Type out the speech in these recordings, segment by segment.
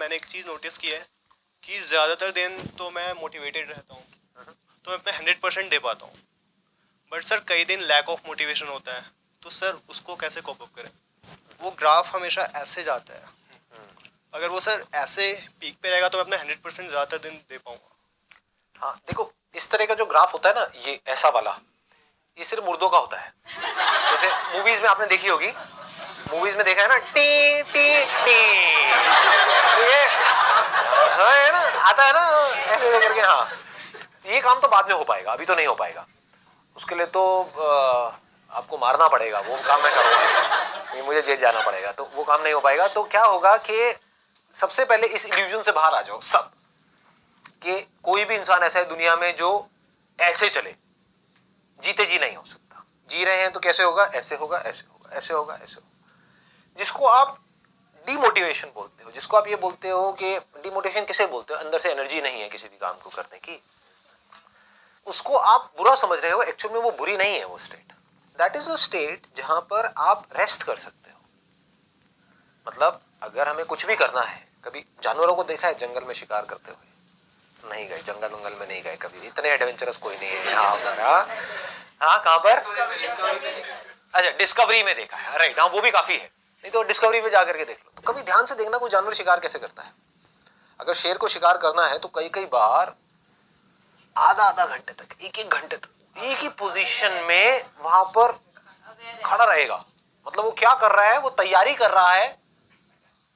मैंने एक चीज़ नोटिस की है कि ज़्यादातर दिन तो मैं मोटिवेटेड रहता हूँ, तो मैं अपना 100% दे पाता हूँ। बट सर कई दिन लैक ऑफ मोटिवेशन होता है, तो सर उसको कैसे कॉप अप करें? वो ग्राफ हमेशा ऐसे जाता है, अगर वो सर ऐसे पीक पे रहेगा तो मैं अपना 100% ज़्यादातर दिन दे पाऊंगा। हाँ देखो, इस तरह का जो ग्राफ होता है ना, ये ऐसा वाला, ये सिर्फ मुर्दों का होता है। जैसे मूवीज में आपने देखी होगी, मूवीज में देखा है ना, टी टी टी, ये हाँ है ना, आता है ना ऐसे करके। हाँ, ये काम तो बाद में हो पाएगा, अभी तो नहीं हो पाएगा। उसके लिए तो आपको मारना पड़ेगा, वो काम मैं करूँगा, मुझे जेल जाना पड़ेगा, तो वो काम नहीं हो पाएगा। तो क्या होगा कि सबसे पहले इस इल्यूजन से बाहर आ जाओ सब, कि कोई भी इंसान ऐसा है दुनिया में जो ऐसे चले, जीते जी नहीं हो सकता। जी रहे हैं तो कैसे होगा? ऐसे होगा, ऐसे होगा, ऐसे होगा, ऐसे होगा। जिसको आप डिमोटिवेशन बोलते हो, जिसको आप ये बोलते हो कि डिमोटिवेशन किसे बोलते हो, अंदर से एनर्जी नहीं है किसी भी काम को करने की, उसको आप बुरा समझ रहे हो। एक्चुअल में वो बुरी नहीं है, वो state, that is a state जहां पर आप रेस्ट कर सकते हो। मतलब अगर हमें कुछ भी करना है, कभी जानवरों को देखा है जंगल में शिकार करते हुए? नहीं गए, जंगल वंगल में नहीं गए कभी, इतने एडवेंचरस कोई नहीं है यहाँ पर। हाँ कहाँ पर? अच्छा, डिस्कवरी में देखा है, राइट। हाँ वो भी काफी है, नहीं तो डिस्कवरी में जाकर के देख लो। तो कभी ध्यान से देखना कोई जानवर शिकार कैसे करता है। अगर शेर को शिकार करना है तो कई कई बार आधा आधा घंटे तक, एक एक घंटे तक एक ही पोजीशन में वहां पर खड़ा रहेगा। मतलब वो क्या कर रहा है? वो तैयारी कर रहा है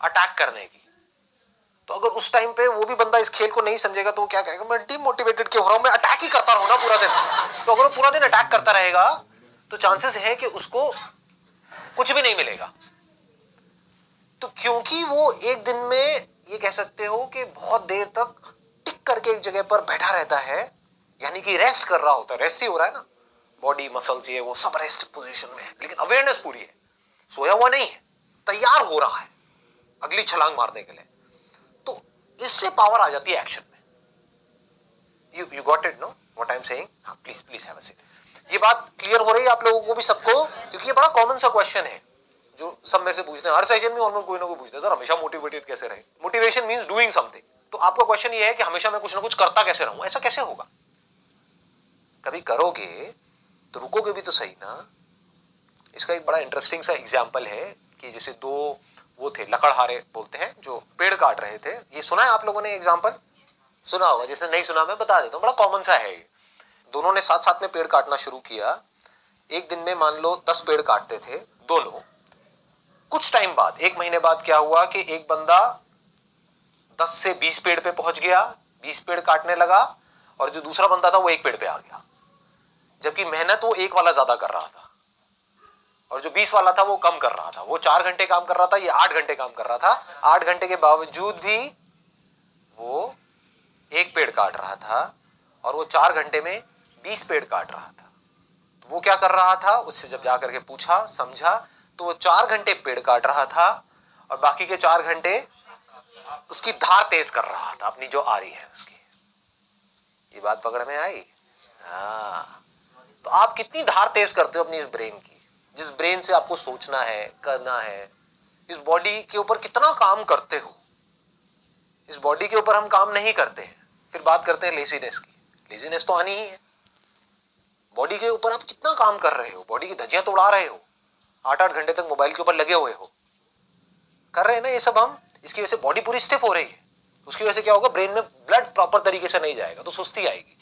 अटैक करने की। तो अगर उस टाइम पे वो भी बंदा इस खेल को नहीं समझेगा तो वो क्या कहेगा? मैं डिमोटिवेटेड क्यों हो रहा हूं, मैं अटैक ही करता रहूं ना पूरा दिन। तो अगर वो पूरा दिन अटैक करता रहेगा तो चांसेस है कि उसको कुछ भी नहीं मिलेगा। तो क्योंकि वो एक दिन में ये कह सकते हो कि बहुत देर तक टिक करके एक जगह पर बैठा रहता है, यानी कि रेस्ट कर रहा होता है। रेस्ट ही हो रहा है ना, बॉडी मसल्स ये वो सब रेस्ट पोजीशन में है, लेकिन अवेयरनेस पूरी है, सोया हुआ नहीं है, तैयार हो रहा है अगली छलांग मारने के लिए। तो इससे पावर आ जाती है एक्शन में। You got it know what I am saying? हाँ please please have a seat. ये बात क्लियर हो रही है आप लोगों को भी, सबको? क्योंकि ये बड़ा कॉमन सा क्वेश्चन है जो सब मेरे से पूछते हैं, हर सेशन में ऑलमोस्ट कोई ना कोई पूछता है, सर हमेशा मोटिवेटेड कैसे रहे? Motivation means doing something. तो आपका क्वेश्चन ये है कि हमेशा मैं कुछ ना कुछ करता कैसे रहूं? ऐसा कैसे होगा? कभी करोगे तो रुकोगे भी तो सही ना। इसका एक बड़ा इंटरेस्टिंग सा एग्जांपल है कि जैसे दो वो थे, लकड़हारे बोलते हैं, जो पेड़ काट रहे थे। ये सुना है आप लोगों ने? एग्जांपल सुना होगा, जिसने नहीं सुना मैं बता देता हूं, बड़ा कॉमन सा है ये। दोनों ने साथ साथ में पेड़ काटना शुरू किया। एक दिन में मान लो 10 पेड़ काटते थे दोनों। कुछ टाइम बाद, एक महीने बाद क्या हुआ कि एक बंदा 10 से 20 पेड़ पे पहुंच गया, 20 पेड़ काटने लगा, और जो दूसरा बंदा था वो एक पेड़ पे आ गया। जबकि मेहनत वो एक वाला ज्यादा कर रहा था और जो 20 वाला था वो कम कर रहा था। वो 4 घंटे काम कर रहा था, ये 8 घंटे काम कर रहा था। 8 घंटे के बावजूद भी वो एक पेड़ काट रहा था और वो 4 घंटे में 20 पेड़ काट रहा था। तो वो क्या कर रहा था? उससे जब जाकर के पूछा, समझा, तो वो 4 घंटे पेड़ काट रहा था और बाकी के 4 घंटे उसकी धार तेज कर रहा था, अपनी जो आ रही है उसकी। ये बात पकड़ में आई? हाँ। तो आप कितनी धार तेज करते हो अपनी इस ब्रेन की, जिस ब्रेन से आपको सोचना है, करना है। इस बॉडी के ऊपर कितना काम करते हो? इस बॉडी के ऊपर हम काम नहीं करते हैं। फिर बात करते हैं लेजीनेस की। लेजीनेस तो आनी ही है। बॉडी के ऊपर आप कितना काम कर रहे हो, बॉडी की धज्जियां तो उड़ा रहे हो, 8-8 घंटे तक मोबाइल के ऊपर लगे हुए हो, कर रहे हैं ना ये सब हम। इसकी वजह से बॉडी पूरी स्टिफ हो रही है। उसकी वजह से क्या होगा? ब्रेन में ब्लड प्रॉपर तरीके से नहीं जाएगा तो सुस्ती आएगी,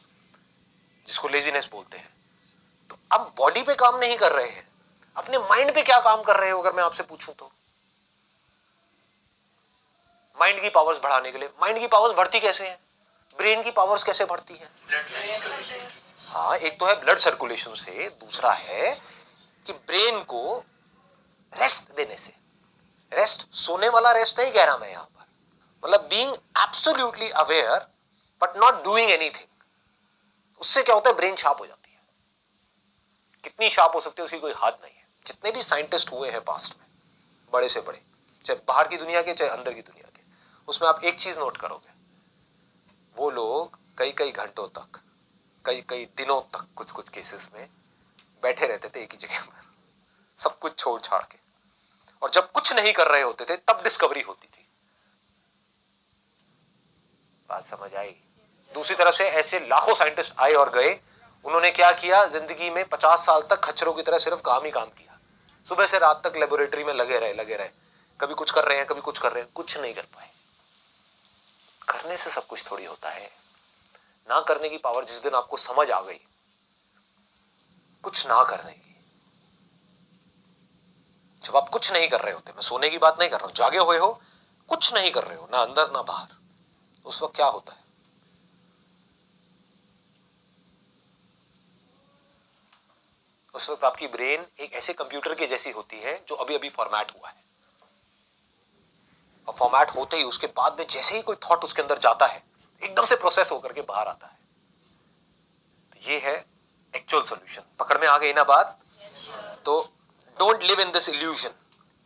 जिसको लेजीनेस बोलते हैं। तो अब बॉडी पे काम नहीं कर रहे हैं, अपने माइंड पे क्या काम कर रहे हो? अगर मैं आपसे पूछूं तो माइंड की पावर्स बढ़ाने के लिए। माइंड की पावर्स बढ़ती कैसे हैं? ब्रेन की पावर्स कैसे बढ़ती हैं? हाँ, एक तो है ब्लड सर्कुलेशन से, दूसरा है कि ब्रेन को रेस्ट देने से। रेस्ट सोने वाला रेस्ट नहीं कह रहा मैं यहां पर, मतलब being absolutely aware but not doing anything. उससे क्या होता है? ब्रेन शार्प हो जाती है। कितनी शार्प हो सकती है उसकी कोई हद नहीं है। जितने भी साइंटिस्ट हुए हैं पास्ट में, बड़े से बड़े, चाहे बाहर की दुनिया के चाहे अंदर की दुनिया के, उसमें आप एक चीज नोट करोगे, वो लोग कई कई घंटों तक, कई कई दिनों तक कुछ कुछ केसेस में बैठे रहते थे एक ही जगह पर, सब कुछ छोड़ छाड़ के। और जब कुछ नहीं कर रहे होते थे तब डिस्कवरी होती थी। बात समझ आई? दूसरी तरफ से ऐसे लाखों साइंटिस्ट आए और गए, उन्होंने क्या किया, जिंदगी में 50 साल तक खच्चरों की तरह सिर्फ काम ही काम किया, सुबह से रात तक लेबोरेटरी में लगे रहे, कभी कुछ कर रहे हैं, कभी कुछ कर रहे हैं, कुछ नहीं कर पाए। करने से सब कुछ थोड़ी होता है। ना करने की पावर जिस दिन आपको समझ आ गई, कुछ ना करने की, जब आप कुछ नहीं कर रहे होते, मैं सोने की बात नहीं कर रहा हूं, जागे हुए हो, कुछ नहीं कर रहे हो, ना अंदर ना बाहर, उस वक्त क्या होता है? उस वक्त आपकी ब्रेन एक ऐसे कंप्यूटर के जैसी होती है जो अभी अभी फॉर्मेट हुआ है, और फॉर्मेट होते ही उसके बाद में जैसे ही कोई थॉट उसके अंदर जाता है, एकदम से प्रोसेस होकर के बाहर आता है। तो ये है एक्चुअल सॉल्यूशन। पकड़ में आ गई ना बात? तो don't live in this illusion.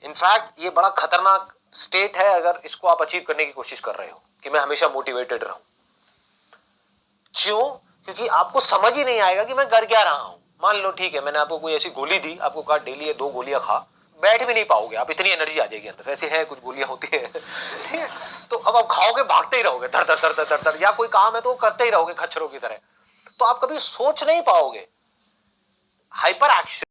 In fact ये बड़ा खतरनाक स्टेट है अगर इसको आप अचीव करने की कोशिश कर रहे हो कि मैं हमेशा मोटिवेटेड रहूं। क्यों? क्योंकि आपको समझ ही नहीं आएगा कि मैं कर क्या रहा हूं। मान लो ठीक है, मैंने आपको कोई ऐसी गोली दी, आपको कहा डेली ये 2 गोलियां खा, बैठ भी नहीं पाओगे आप, इतनी एनर्जी आ जाएगी अंदर से। ऐसे है कुछ गोलियां होती है ठीक है, तो अब आप खाओगे, भागते ही रहोगे धर धर धर धर धर धर, या कोई काम है तो करते ही रहोगे खच्चरों की तरह, तो आप कभी सोच नहीं पाओगे। Hyper action